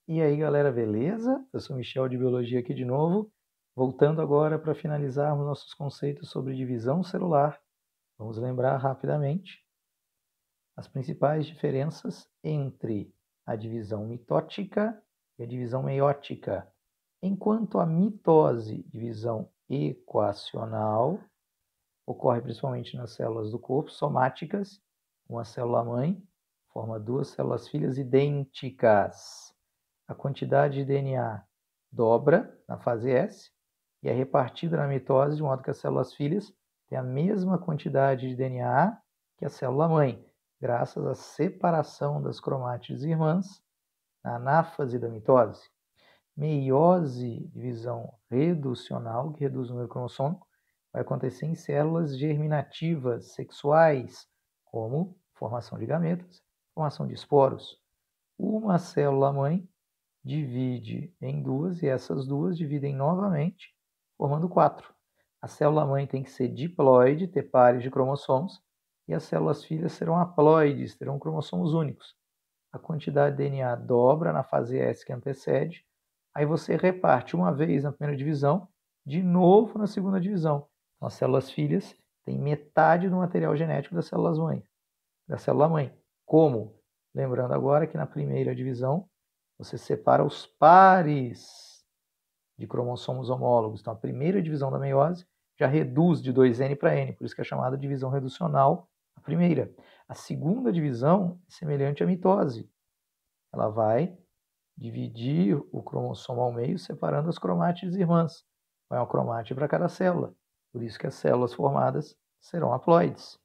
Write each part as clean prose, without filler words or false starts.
E aí, galera, beleza? Eu sou Michel de Biologia aqui de novo, voltando agora para finalizarmos nossos conceitos sobre divisão celular. Vamos lembrar rapidamente as principais diferenças entre a divisão mitótica e a divisão meiótica. Enquanto a mitose, divisão equacional, ocorre principalmente nas células do corpo somáticas, uma célula-mãe forma duas células-filhas idênticas. A quantidade de DNA dobra na fase S e é repartida na mitose de modo que as células-filhas têm a mesma quantidade de DNA que a célula-mãe, graças à separação das cromátides irmãs na anáfase da mitose. Meiose, divisão reducional, que reduz o número cromossômico, vai acontecer em células germinativas sexuais, como formação de gametas, formação de esporos. Uma célula-mãe divide em duas e essas duas dividem novamente, formando quatro. A célula-mãe tem que ser diploide, ter pares de cromossomos, e as células-filhas serão haploides, terão cromossomos únicos. A quantidade de DNA dobra na fase S que antecede, aí você reparte uma vez na primeira divisão, de novo na segunda divisão. Então, as células-filhas têm metade do material genético das células-mãe, da célula-mãe. Como? Lembrando agora que na primeira divisão, você separa os pares de cromossomos homólogos. Então, a primeira divisão da meiose já reduz de 2N para N, por isso que é chamada divisão reducional a primeira. A segunda divisão é semelhante à mitose. Ela vai dividir o cromossomo ao meio, separando as cromátides irmãs. Vai uma cromátide para cada célula. Por isso que as células formadas serão haploides.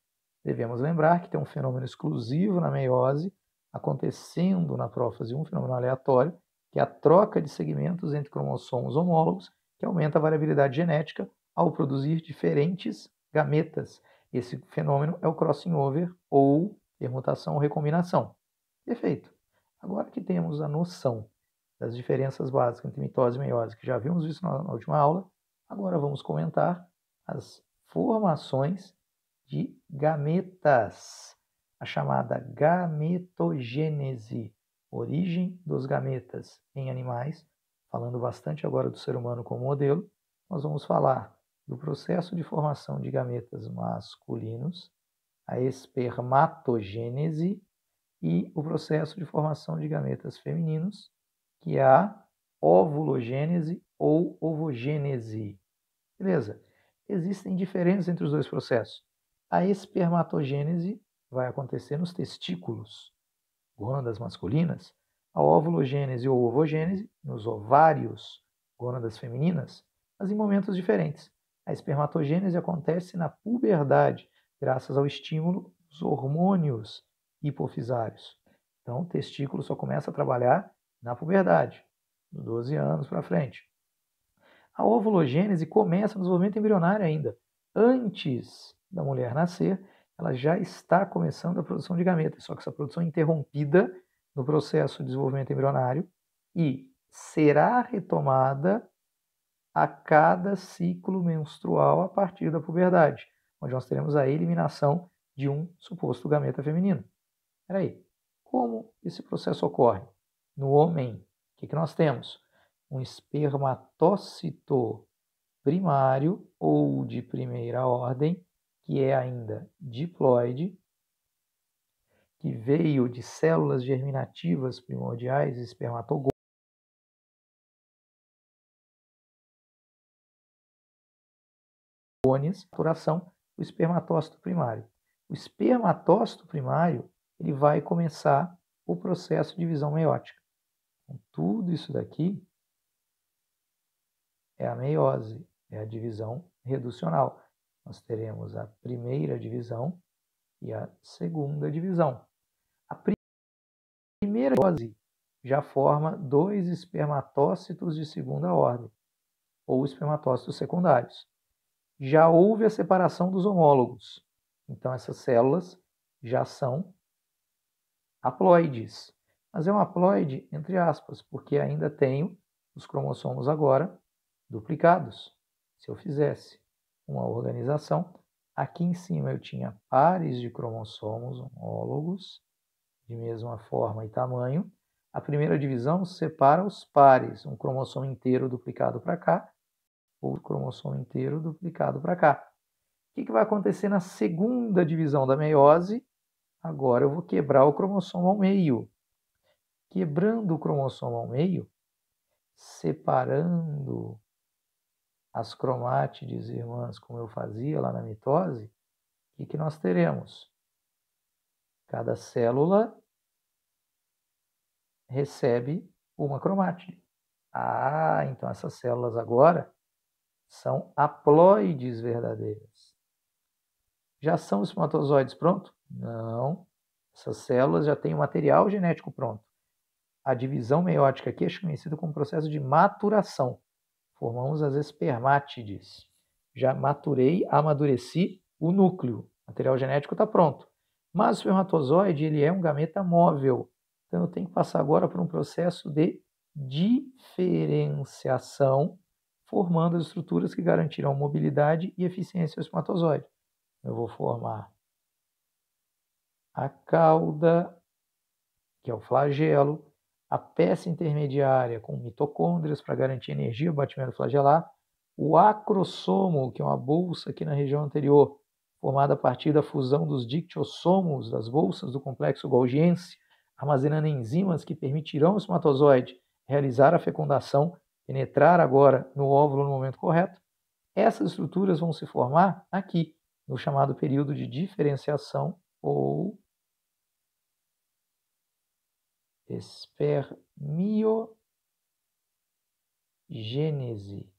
Devemos lembrar que tem um fenômeno exclusivo na meiose, acontecendo na prófase, um fenômeno aleatório, que é a troca de segmentos entre cromossomos homólogos, que aumenta a variabilidade genética ao produzir diferentes gametas. Esse fenômeno é o crossing over ou permutação ou recombinação. Perfeito. Agora que temos a noção das diferenças básicas entre mitose e meiose, que já vimos isso na última aula, agora vamos comentar as formações de gametas, a chamada gametogênese, origem dos gametas em animais. Falando bastante agora do ser humano como modelo, nós vamos falar do processo de formação de gametas masculinos, a espermatogênese, e o processo de formação de gametas femininos, que é a ovulogênese ou ovogênese. Beleza? Existem diferenças entre os dois processos. A espermatogênese vai acontecer nos testículos, gônadas masculinas. A ovulogênese ou ovogênese nos ovários, gônadas femininas, mas em momentos diferentes. A espermatogênese acontece na puberdade, graças ao estímulo dos hormônios hipofisários. Então, o testículo só começa a trabalhar na puberdade, dos 12 anos para frente. A ovulogênese começa no desenvolvimento embrionário ainda. Antes da mulher nascer, ela já está começando a produção de gametas, só que essa produção é interrompida no processo de desenvolvimento embrionário e será retomada a cada ciclo menstrual a partir da puberdade, onde nós teremos a eliminação de um suposto gameta feminino. Peraí, como esse processo ocorre? No homem, o que nós temos? Um espermatócito primário ou de primeira ordem, que é ainda diploide, que veio de células germinativas primordiais, espermatogônias, maturação do espermatócito primário. O espermatócito primário ele vai começar o processo de divisão meiótica. Então, tudo isso daqui é a meiose, é a divisão reducional. Nós teremos a primeira divisão e a segunda divisão. A primeira meiose já forma dois espermatócitos de segunda ordem, ou espermatócitos secundários. Já houve a separação dos homólogos. Então, essas células já são haploides. Mas é um haploide, entre aspas, porque ainda tenho os cromossomos agora duplicados. Se eu fizesse uma organização, aqui em cima eu tinha pares de cromossomos homólogos, de mesma forma e tamanho. A primeira divisão separa os pares, um cromossomo inteiro duplicado para cá, outro cromossomo inteiro duplicado para cá. O que vai acontecer na segunda divisão da meiose? Agora eu vou quebrar o cromossomo ao meio. Quebrando o cromossomo ao meio, separando as cromátides irmãs, como eu fazia lá na mitose, o que nós teremos? Cada célula recebe uma cromátide. Ah, então essas células agora são haploides verdadeiras. Já são espermatozoides pronto? Não. Essas células já têm o material genético pronto. A divisão meiótica aqui é conhecida como processo de maturação. Formamos as espermátides. Já maturei, amadureci o núcleo. O material genético está pronto. Mas o espermatozoide ele é um gameta móvel. Então eu tenho que passar agora por um processo de diferenciação, formando as estruturas que garantirão mobilidade e eficiência ao espermatozoide. Eu vou formar a cauda, que é o flagelo, a peça intermediária com mitocôndrias para garantir energia, o batimento flagelar, o acrossomo, que é uma bolsa aqui na região anterior, formada a partir da fusão dos dictiossomos, das bolsas do complexo golgiense, armazenando enzimas que permitirão ao espermatozoide realizar a fecundação, penetrar agora no óvulo no momento correto. Essas estruturas vão se formar aqui, no chamado período de diferenciação ou espermiogênese.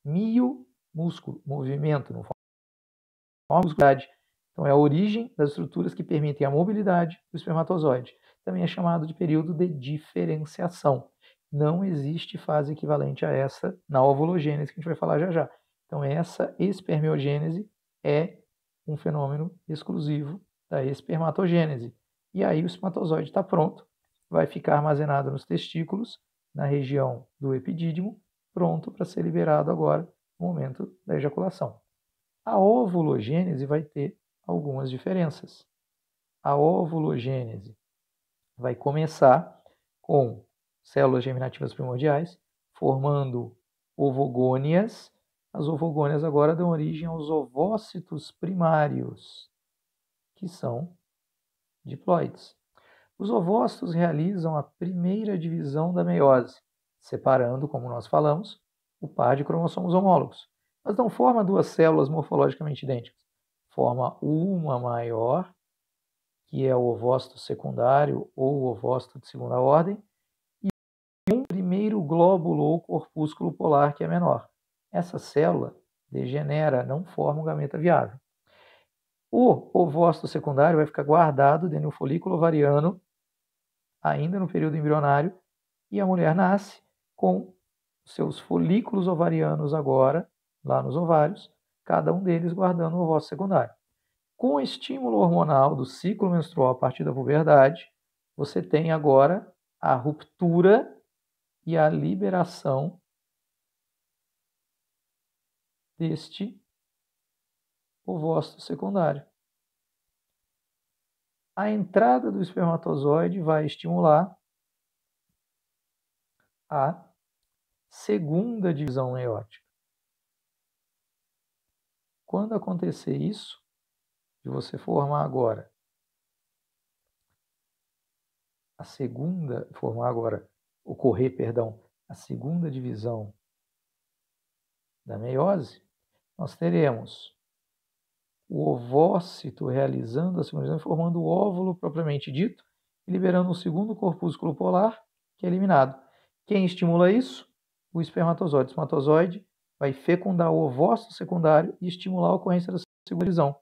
Mio, músculo, movimento, não forma muscularidade. Então é a origem das estruturas que permitem a mobilidade do espermatozoide. Também é chamado de período de diferenciação. Não existe fase equivalente a essa na ovulogênese, que a gente vai falar já já. Então essa espermiogênese é um fenômeno exclusivo da espermatogênese. E aí o espermatozoide está pronto, vai ficar armazenado nos testículos, na região do epidídimo, pronto para ser liberado agora no momento da ejaculação. A ovulogênese vai ter algumas diferenças. A ovulogênese vai começar com células germinativas primordiais, formando ovogônias. As ovogônias agora dão origem aos ovócitos primários, que são diploides. Os ovócitos realizam a primeira divisão da meiose, separando, como nós falamos, o par de cromossomos homólogos. Mas não forma duas células morfologicamente idênticas. Forma uma maior, que é o ovócito secundário ou o ovócito de segunda ordem, e um primeiro glóbulo ou corpúsculo polar, que é menor. Essa célula degenera, não forma um gameta viável. O ovócito secundário vai ficar guardado dentro do folículo ovariano, ainda no período embrionário, e a mulher nasce com seus folículos ovarianos agora, lá nos ovários, cada um deles guardando o ovócito secundário. Com o estímulo hormonal do ciclo menstrual a partir da puberdade, você tem agora a ruptura e a liberação deste ovócito secundário. A entrada do espermatozoide vai estimular a segunda divisão meiótica. Quando acontecer isso, de você formar agora a segunda divisão da meiose, nós teremos o ovócito realizando a segunda divisão, formando o óvulo propriamente dito, e liberando o segundo corpúsculo polar, que é eliminado. Quem estimula isso? O espermatozoide. O espermatozoide vai fecundar o ovócito secundário e estimular a ocorrência da segunda divisão.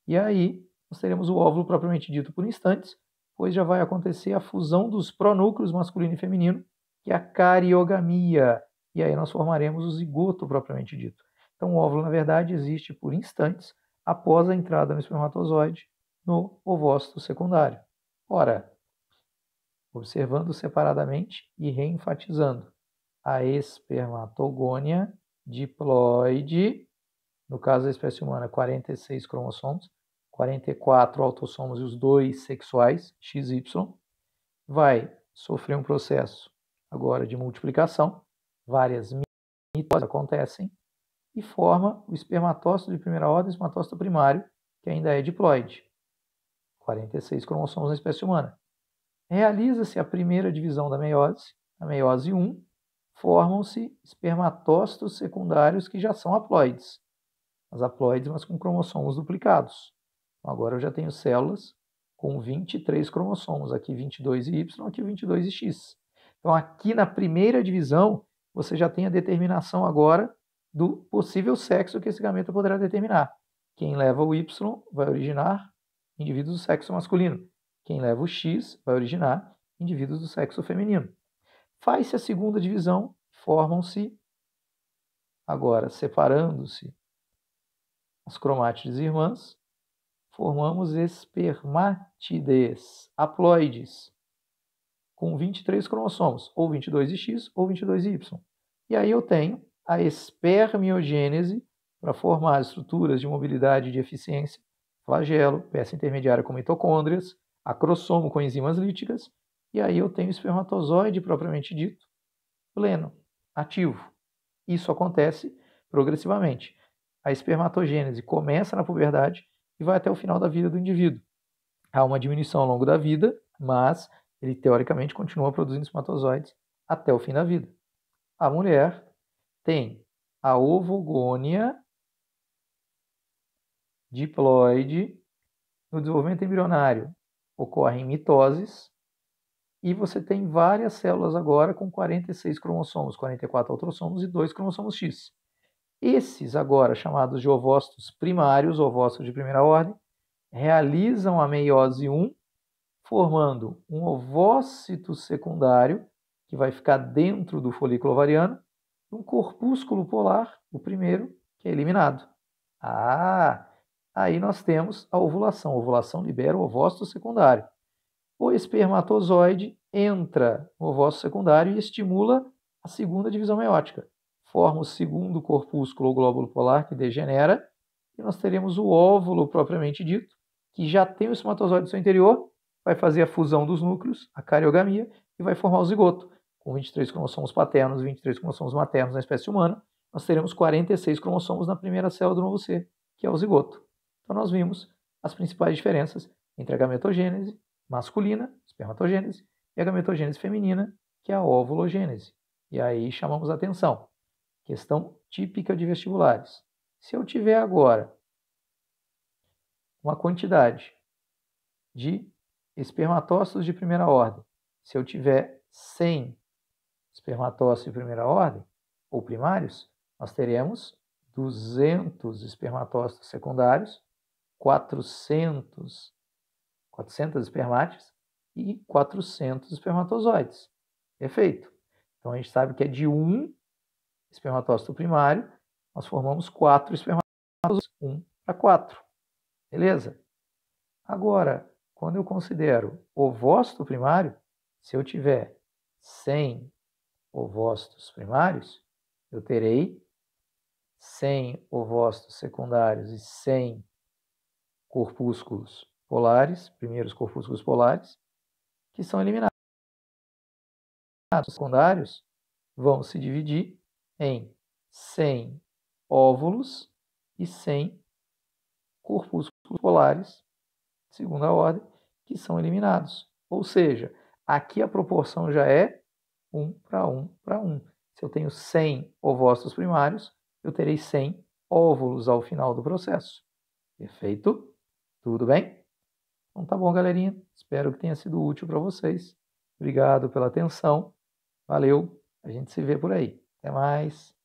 E aí, nós teremos o óvulo propriamente dito por instantes, pois já vai acontecer a fusão dos pronúcleos masculino e feminino, que é a cariogamia. E aí nós formaremos o zigoto propriamente dito. Então, o óvulo, na verdade, existe por instantes após a entrada no espermatozoide no ovócito secundário. Ora, observando separadamente e reenfatizando, a espermatogônia diploide, no caso da espécie humana, 46 cromossomos, 44 autossomos e os 2 sexuais, XY, vai sofrer um processo agora de multiplicação, várias mitoses acontecem e forma o espermatócito de primeira ordem e o espermatócito primário, que ainda é diploide. 46 cromossomos na espécie humana. Realiza-se a primeira divisão da meiose, a meiose 1, formam-se espermatócitos secundários que já são haploides. As haploides, mas com cromossomos duplicados. Então, agora eu já tenho células com 23 cromossomos, aqui 22 Y, aqui 22 e X. Então, aqui na primeira divisão, você já tem a determinação agora do possível sexo que esse gameta poderá determinar. Quem leva o Y vai originar indivíduos do sexo masculino. Quem leva o X vai originar indivíduos do sexo feminino. Faz-se a segunda divisão, formam-se, agora separando-se as cromátides irmãs, formamos espermátides, haploides, com 23 cromossomos, ou 22 de X ou 22 de Y. E aí eu tenho a espermiogênese para formar estruturas de mobilidade e de eficiência, flagelo, peça intermediária com mitocôndrias, acrossomo com enzimas líticas, e aí eu tenho o espermatozoide propriamente dito, pleno, ativo. Isso acontece progressivamente. A espermatogênese começa na puberdade e vai até o final da vida do indivíduo. Há uma diminuição ao longo da vida, mas ele teoricamente continua produzindo espermatozoides até o fim da vida. A mulher tem a ovogônia diploide. No desenvolvimento embrionário ocorrem mitoses e você tem várias células agora com 46 cromossomos, 44 autossomos e 2 cromossomos X. Esses agora, chamados de ovócitos primários, ovócitos de primeira ordem, realizam a meiose 1, formando um ovócito secundário, que vai ficar dentro do folículo ovariano, e um corpúsculo polar, o primeiro, que é eliminado. Aí nós temos a ovulação. A ovulação libera o ovócito secundário. O espermatozoide entra no ovócito secundário e estimula a segunda divisão meiótica. Forma o segundo corpúsculo ou glóbulo polar que degenera e nós teremos o óvulo propriamente dito, que já tem o espermatozoide no seu interior, vai fazer a fusão dos núcleos, a cariogamia, e vai formar o zigoto. Com 23 cromossomos paternos e 23 cromossomos maternos na espécie humana, nós teremos 46 cromossomos na primeira célula do novo ser, que é o zigoto. Então nós vimos as principais diferenças entre a gametogênese masculina, espermatogênese, e a gametogênese feminina, que é a ovulogênese. E aí chamamos a atenção. Questão típica de vestibulares. Se eu tiver agora uma quantidade de espermatócitos de primeira ordem, se eu tiver 100 espermatócitos de primeira ordem, ou primários, nós teremos 200 espermatócitos secundários, 400 espermátides e 400 espermatozoides. Perfeito. Então, a gente sabe que é de um espermatócito primário, nós formamos 4 espermatozoides, 1 para 4. Beleza? Agora, quando eu considero ovócito primário, se eu tiver 100 ovócitos primários, eu terei 100 ovócitos secundários e 100 corpúsculos polares, primeiros corpúsculos polares, que são eliminados. Os secundários vão se dividir em 100 óvulos e 100 corpúsculos polares, segunda ordem, que são eliminados. Ou seja, aqui a proporção já é 1 para 1 para 1. Se eu tenho 100 ovócitos primários, eu terei 100 óvulos ao final do processo. Perfeito? Tudo bem? Então tá bom, galerinha. Espero que tenha sido útil para vocês. Obrigado pela atenção. Valeu. A gente se vê por aí. Até mais.